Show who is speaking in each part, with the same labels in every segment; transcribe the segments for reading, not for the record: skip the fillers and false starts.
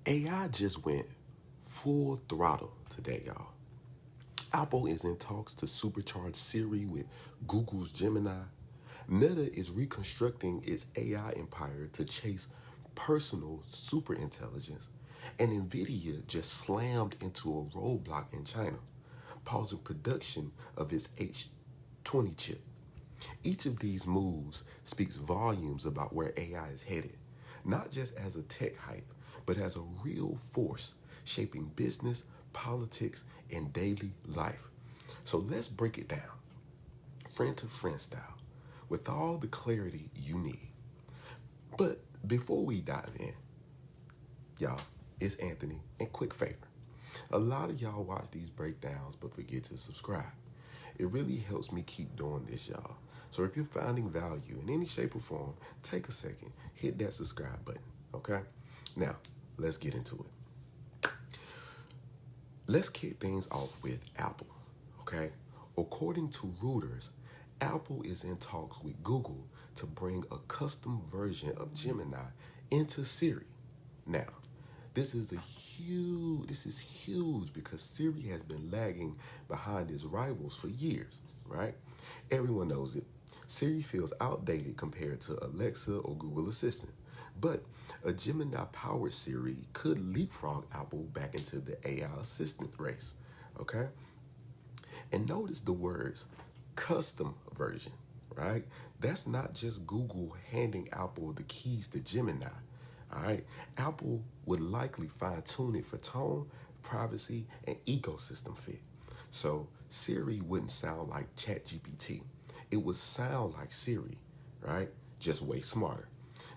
Speaker 1: AI just went full throttle today, y'all. Apple is in talks to supercharge Siri with Google's Gemini. Meta is reconstructing its AI empire to chase personal superintelligence. And NVIDIA just slammed into a roadblock in China, pausing production of its H20 chip. Each of these moves speaks volumes about where AI is headed, not just as a tech hype, but as a real force shaping business, politics, and daily life. So let's break it down, friend to friend style, with all the clarity you need. But before we dive in, y'all, it's Anthony, and quick favor. A lot of y'all watch these breakdowns but forget to subscribe. It really helps me keep doing this, y'all. So if you're finding value in any shape or form, take a second, hit that subscribe button, okay? Now, let's get into it. Let's kick things off with Apple, okay? According to Reuters, Apple is in talks with Google to bring a custom version of Gemini into Siri. Now, this is huge because Siri has been lagging behind its rivals for years, right? Everyone knows it. Siri feels outdated compared to Alexa or Google Assistant. But a Gemini-powered Siri could leapfrog Apple back into the AI assistant race, okay? And notice the words custom version, right? That's not just Google handing Apple the keys to Gemini, all right? Apple would likely fine-tune it for tone, privacy, and ecosystem fit. So Siri wouldn't sound like ChatGPT. It would sound like Siri, right? Just way smarter.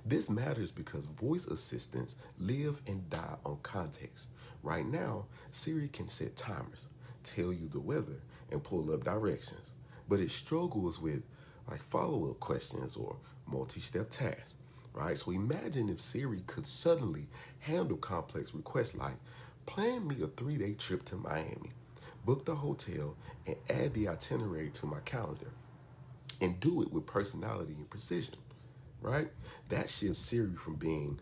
Speaker 1: This matters because voice assistants live and die on context. Right now, Siri can set timers, tell you the weather, and pull up directions, but it struggles with like follow-up questions or multi-step tasks, right? So imagine if Siri could suddenly handle complex requests like, plan me a 3-day trip to Miami, book the hotel, and add the itinerary to my calendar, and do it with personality and precision, right? That shifts Siri from being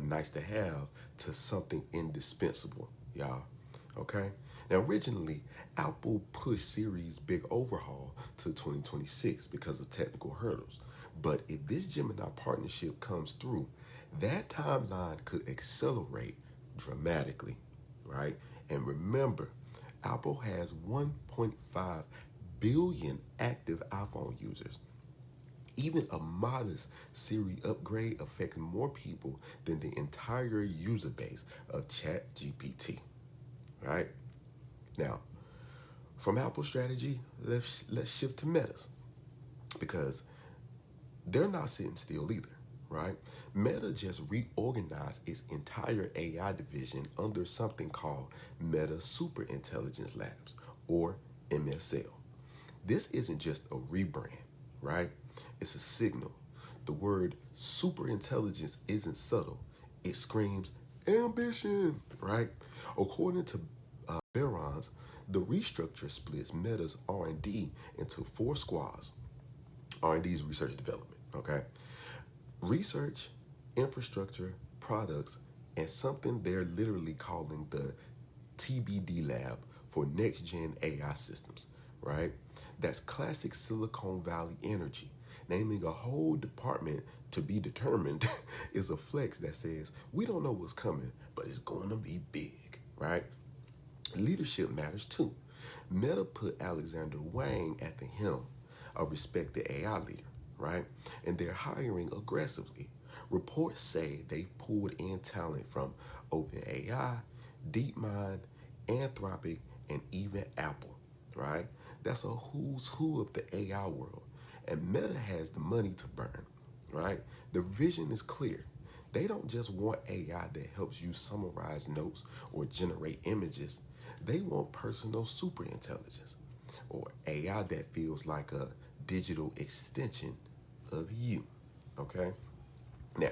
Speaker 1: nice to have to something indispensable, y'all, okay? Now, originally, Apple pushed Siri's big overhaul to 2026 because of technical hurdles. But if this Gemini partnership comes through, that timeline could accelerate dramatically, right? And remember, Apple has 1.5 billion active iPhone users. Even a modest Siri upgrade affects more people than the entire user base of ChatGPT, right? Now, from Apple's strategy, let's shift to Meta's because they're not sitting still either, right? Meta just reorganized its entire AI division under something called Meta Superintelligence Labs, or MSL. This isn't just a rebrand, right? It's a signal. The word superintelligence isn't subtle. It screams ambition, right? According to Barron's, the restructure splits Meta's R&D into 4 squads. R&D is research and development, okay? Research, infrastructure, products, and something they're literally calling the TBD lab for next-gen AI systems, right? That's classic Silicon Valley energy. Naming a whole department to be determined is a flex that says, we don't know what's coming, but it's going to be big, right? Leadership matters too. Meta put Alexander Wang at the helm, a respected AI leader, right? And they're hiring aggressively. Reports say they've pulled in talent from OpenAI, DeepMind, Anthropic, and even Apple, right? That's a who's who of the AI world. And Meta has the money to burn, right? The vision is clear. They don't just want AI that helps you summarize notes or generate images. They want personal superintelligence, or AI that feels like a digital extension of you, okay? Now,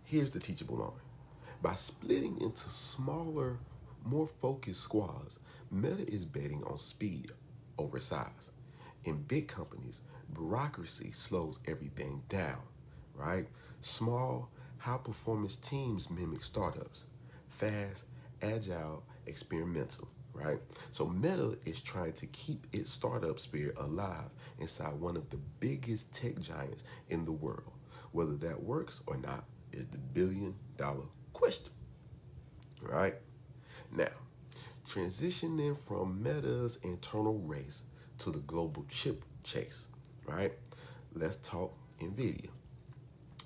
Speaker 1: here's the teachable moment. By splitting into smaller, more focused squads, Meta is betting on speed over size. In big companies, bureaucracy slows everything down, right? Small, high-performance teams mimic startups. fast, agile, experimental, right? So Meta is trying to keep its startup spirit alive inside one of the biggest tech giants in the world. Whether that works or not is the $1 billion question, right? Now, transitioning from Meta's internal race to the global chip chase, right? Let's talk NVIDIA.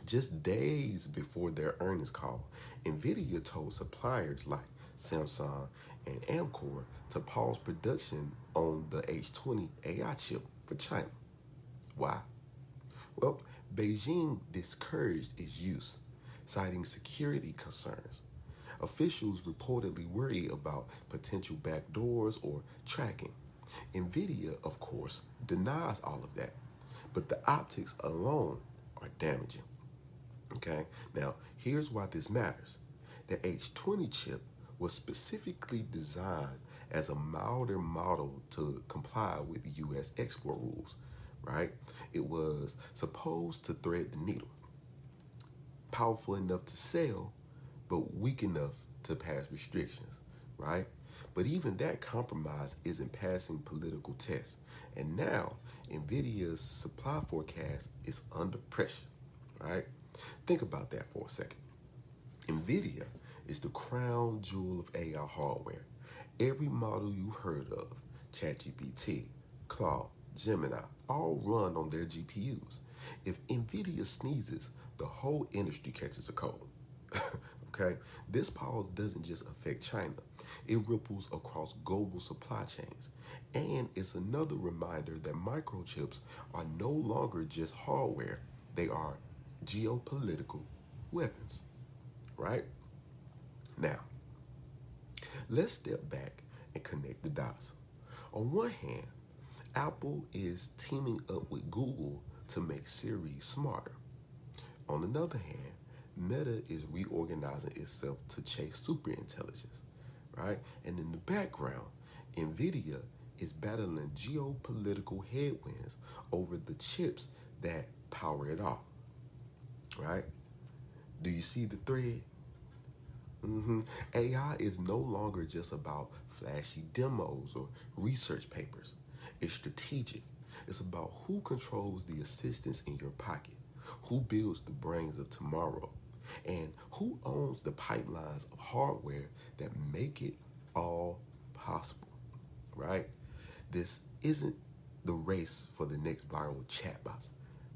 Speaker 1: Just days before their earnings call, NVIDIA told suppliers like Samsung and Amcor to pause production on the H20 AI chip for China. Why? Well, Beijing discouraged its use, citing security concerns. Officials reportedly worry about potential backdoors or tracking. NVIDIA, of course, denies all of that, but the optics alone are damaging. Okay, now here's why this matters. The H20 chip was specifically designed as a milder model to comply with US export rules, right? It was supposed to thread the needle, powerful enough to sell, but weak enough to pass restrictions, right? But even that compromise isn't passing political tests. And now, NVIDIA's supply forecast is under pressure, right? Think about that for a second. NVIDIA is the crown jewel of AI hardware. Every model you heard of, ChatGPT, Claude, Gemini, all run on their GPUs. If NVIDIA sneezes, the whole industry catches a cold. Okay? This pause doesn't just affect China. It ripples across global supply chains. And it's another reminder that microchips are no longer just hardware. They are geopolitical weapons, right? Now, let's step back and connect the dots. On one hand, Apple is teaming up with Google to make Siri smarter. On another hand, Meta is reorganizing itself to chase superintelligence, right? And in the background, NVIDIA is battling geopolitical headwinds over the chips that power it all, right? Do you see the thread? AI is no longer just about flashy demos or research papers. It's strategic. It's about who controls the assistants in your pocket, who builds the brains of tomorrow, and who owns the pipelines of hardware that make it all possible, right? This isn't the race for the next viral chatbot,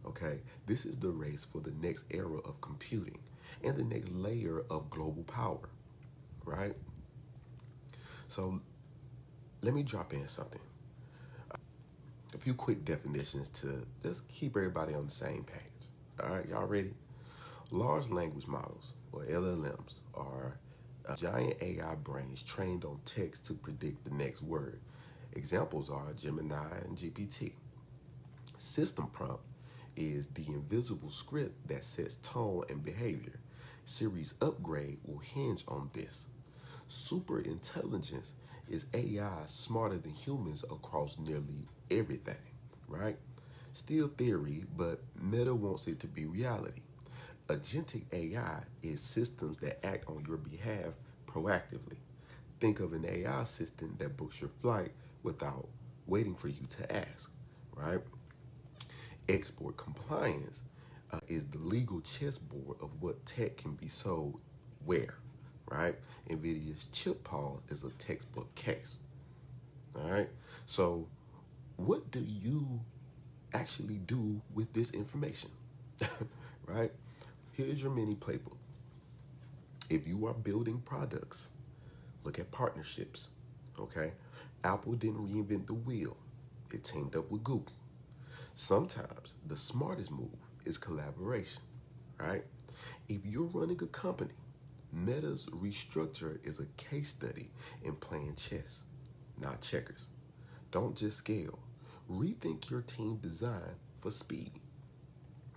Speaker 1: okay? This is the race for the next era of computing and the next layer of global power, right? So let me drop in something. A few quick definitions to just keep everybody on the same page. All right, y'all ready? Large language models, or LLMs, are giant AI brains trained on text to predict the next word. Examples are Gemini and GPT. System prompt is the invisible script that sets tone and behavior. Siri's upgrade will hinge on this. Superintelligence is AI smarter than humans across nearly everything, right? Still theory, but Meta wants it to be reality. Agentic AI is systems that act on your behalf proactively. Think of an AI assistant that books your flight without waiting for you to ask, right? Export compliance is the legal chessboard of what tech can be sold where, right? NVIDIA's chip pause is a textbook case, all right? So what do you actually do with this information, right? Here's your mini playbook. If you are building products, look at partnerships, okay? Apple didn't reinvent the wheel. It teamed up with Google. Sometimes the smartest move is collaboration, right? If you're running a company, Meta's restructure is a case study in playing chess, not checkers. Don't just scale. Rethink your team design for speed,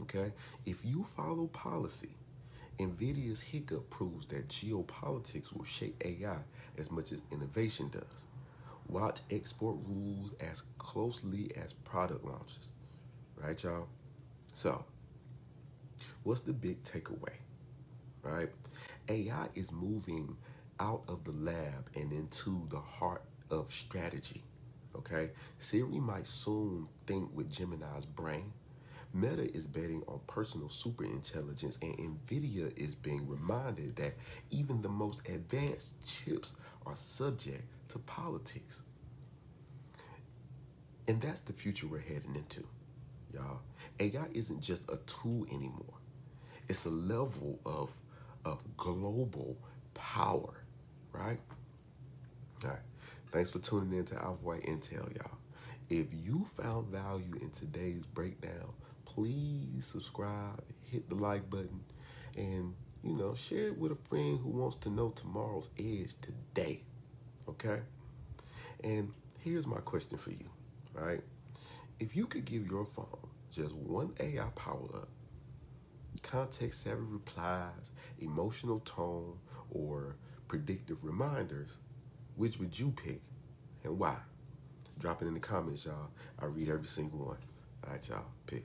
Speaker 1: okay? If you follow policy, NVIDIA's hiccup proves that geopolitics will shape AI as much as innovation does. Watch export rules as closely as product launches, right, y'all? So, what's the big takeaway, right? AI is moving out of the lab and into the heart of strategy. Okay? Siri might soon think with Gemini's brain. Meta is betting on personal superintelligence, and NVIDIA is being reminded that even the most advanced chips are subject to politics. And that's the future we're heading into, y'all. AI isn't just a tool anymore. It's a level of global power, right? All right. Thanks for tuning in to Our White Intel, y'all. If you found value in today's breakdown, please subscribe, hit the like button, and, share it with a friend who wants to know tomorrow's edge today, okay? And here's my question for you, right? If you could give your phone just one AI power-up, context-savvy replies, emotional tone, or predictive reminders, which would you pick and why? Drop it in the comments, y'all. I read every single one. All right, y'all. Peace.